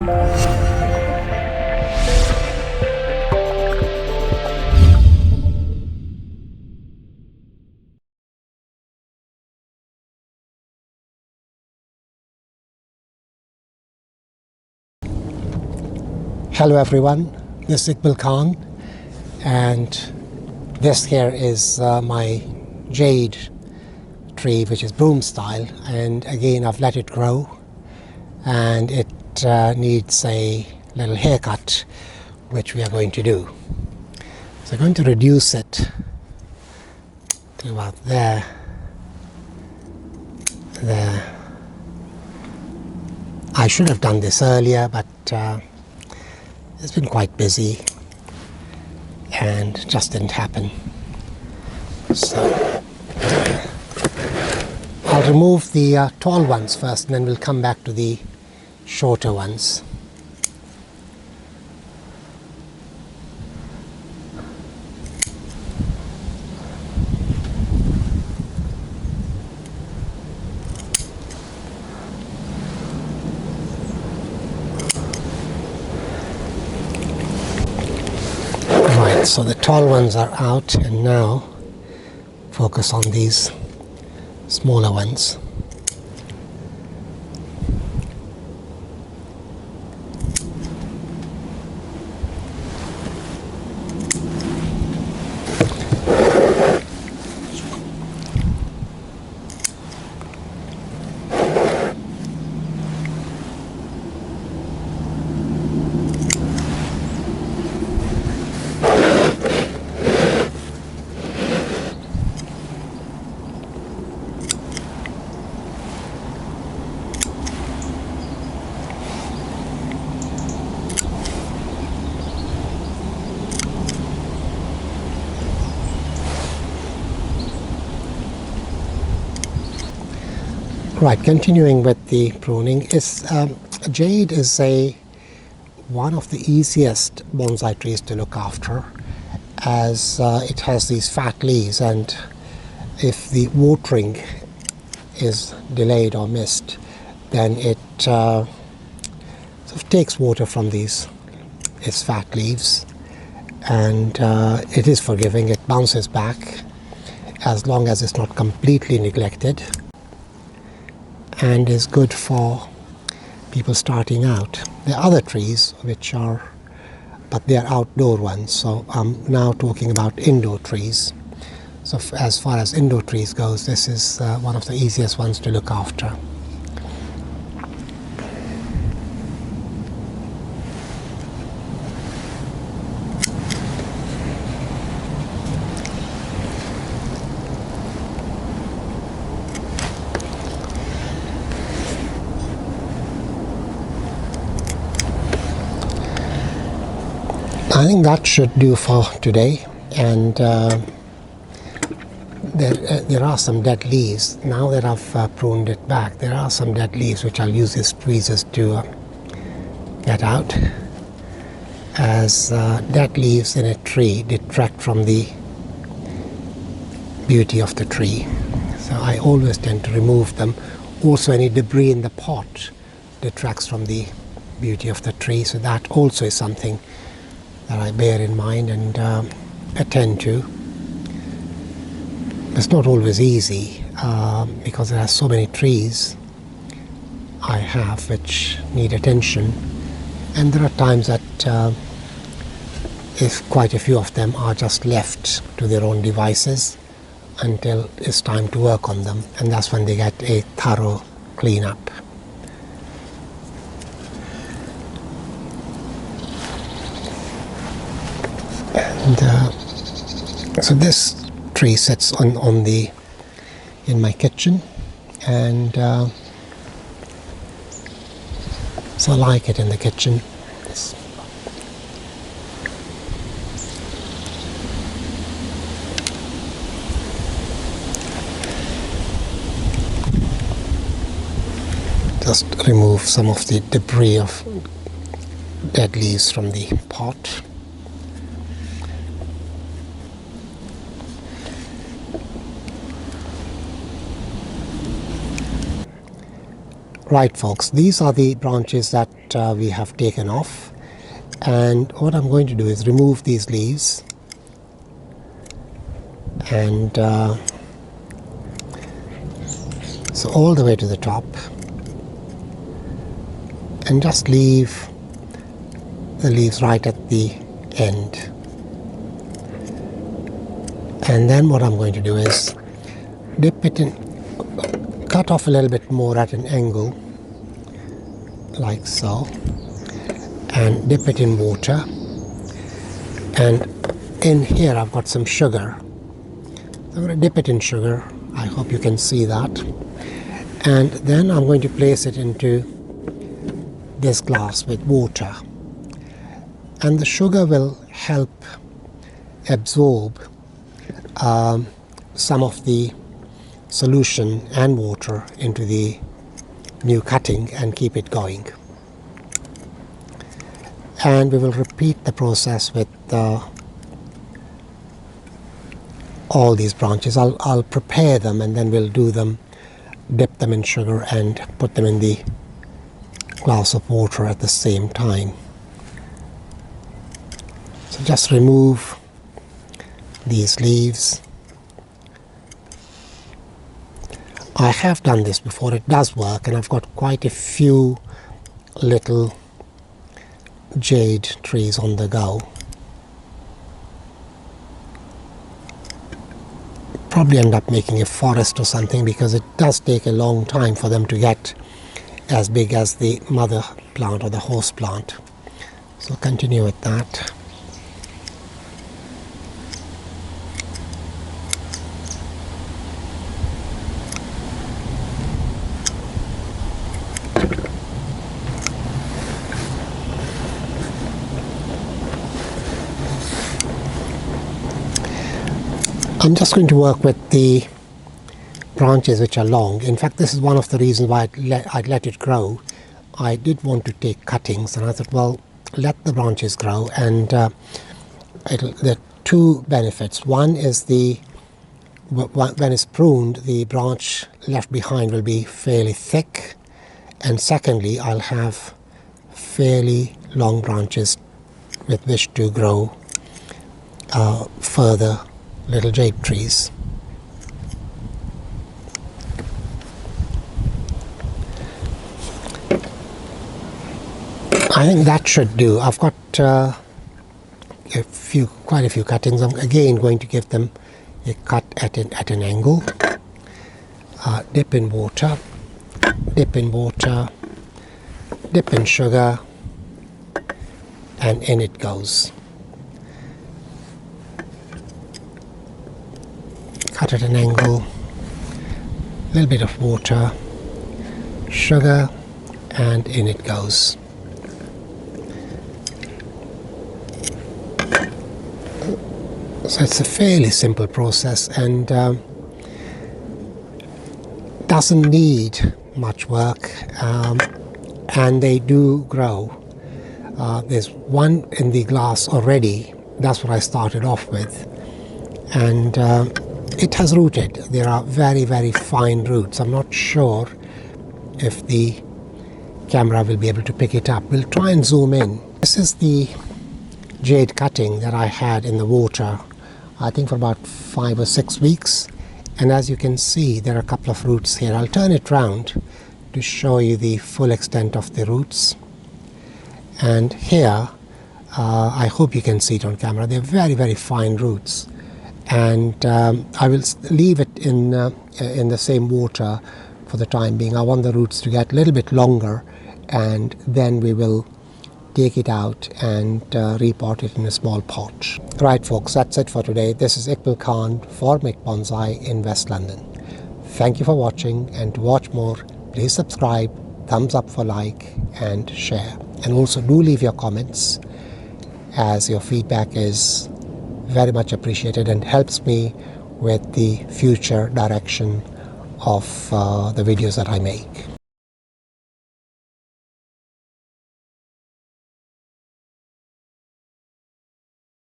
Hello everyone, this is Iqbal Khan, and this here is my jade tree, which is broom style, and again I've let it grow and it needs a little haircut, which we are going to do. So I'm going to reduce it to about there. I should have done this earlier, but it's been quite busy and it just didn't happen. So I'll remove the tall ones first, and then we'll come back to the shorter ones. So the tall ones are out, and now focus on these smaller ones. Right, continuing with the pruning, jade is one of the easiest bonsai trees to look after, as it has these fat leaves, and if the watering is delayed or missed, then it sort of takes water from its fat leaves, and it is forgiving. It bounces back as long as it's not completely neglected, and is good for people starting out. There are other trees but they are outdoor ones, so I'm now talking about indoor trees. So as far as indoor trees goes, this is one of the easiest ones to look after. I think that should do for today, and there are some dead leaves. Now that I've pruned it back, there are some dead leaves which I'll use these tweezers to get out, as dead leaves in a tree detract from the beauty of the tree. So I always tend to remove them. Also, any debris in the pot detracts from the beauty of the tree, so that also is something that I bear in mind and attend to. It's not always easy because there are so many trees I have which need attention, and there are times that if quite a few of them are just left to their own devices until it's time to work on them, and that's when they get a thorough cleanup. And so this tree sits in my kitchen, and so I like it in the kitchen. Just remove some of the debris of dead leaves from the pot. Right folks, these are the branches that we have taken off, and what I'm going to do is remove these leaves and so all the way to the top, and just leave the leaves right at the end. And then what I'm going to do is dip it in, cut off a little bit more at an angle like so, and dip it in water. And in here I've got some sugar. I'm going to dip it in sugar. I hope you can see that. And then I'm going to place it into this glass with water. And the sugar will help absorb some of the solution and water into the new cutting and keep it going. And we will repeat the process with all these branches. I'll prepare them and then we'll do them, dip them in sugar and put them in the glass of water at the same time. So just remove these leaves. I have done this before, it does work, and I've got quite a few little jade trees on the go. Probably end up making a forest or something, because it does take a long time for them to get as big as the mother plant or the host plant. So continue with that. I'm just going to work with the branches which are long. In fact, this is one of the reasons why I'd let it grow. I did want to take cuttings, and I thought, well, let the branches grow, and there are two benefits. One is when it's pruned, the branch left behind will be fairly thick, and secondly, I'll have fairly long branches with which to grow further little jade trees. I think that should do. I've got quite a few cuttings. I'm again going to give them a cut at an angle. Dip in water, dip in water, dip in sugar, and in it goes. Cut at an angle, a little bit of water, sugar, and in it goes. So it's a fairly simple process, and doesn't need much work, and they do grow. There's one in the glass already. That's what I started off with, and it has rooted. There are very, very fine roots. I'm not sure if the camera will be able to pick it up. We'll try and zoom in. This is the jade cutting that I had in the water, I think for about 5 or 6 weeks. And as you can see, there are a couple of roots here. I'll turn it round to show you the full extent of the roots. And here, I hope you can see it on camera, they're very, very fine roots. And I will leave it in the same water for the time being. I want the roots to get a little bit longer, and then we will take it out and repot it in a small pot. Right folks, that's it for today. This is Iqbal Khan for mikbonsai in West London. Thank you for watching, and to watch more, please subscribe, thumbs up for like and share. And also do leave your comments, as your feedback is very much appreciated and helps me with the future direction of the videos that I make.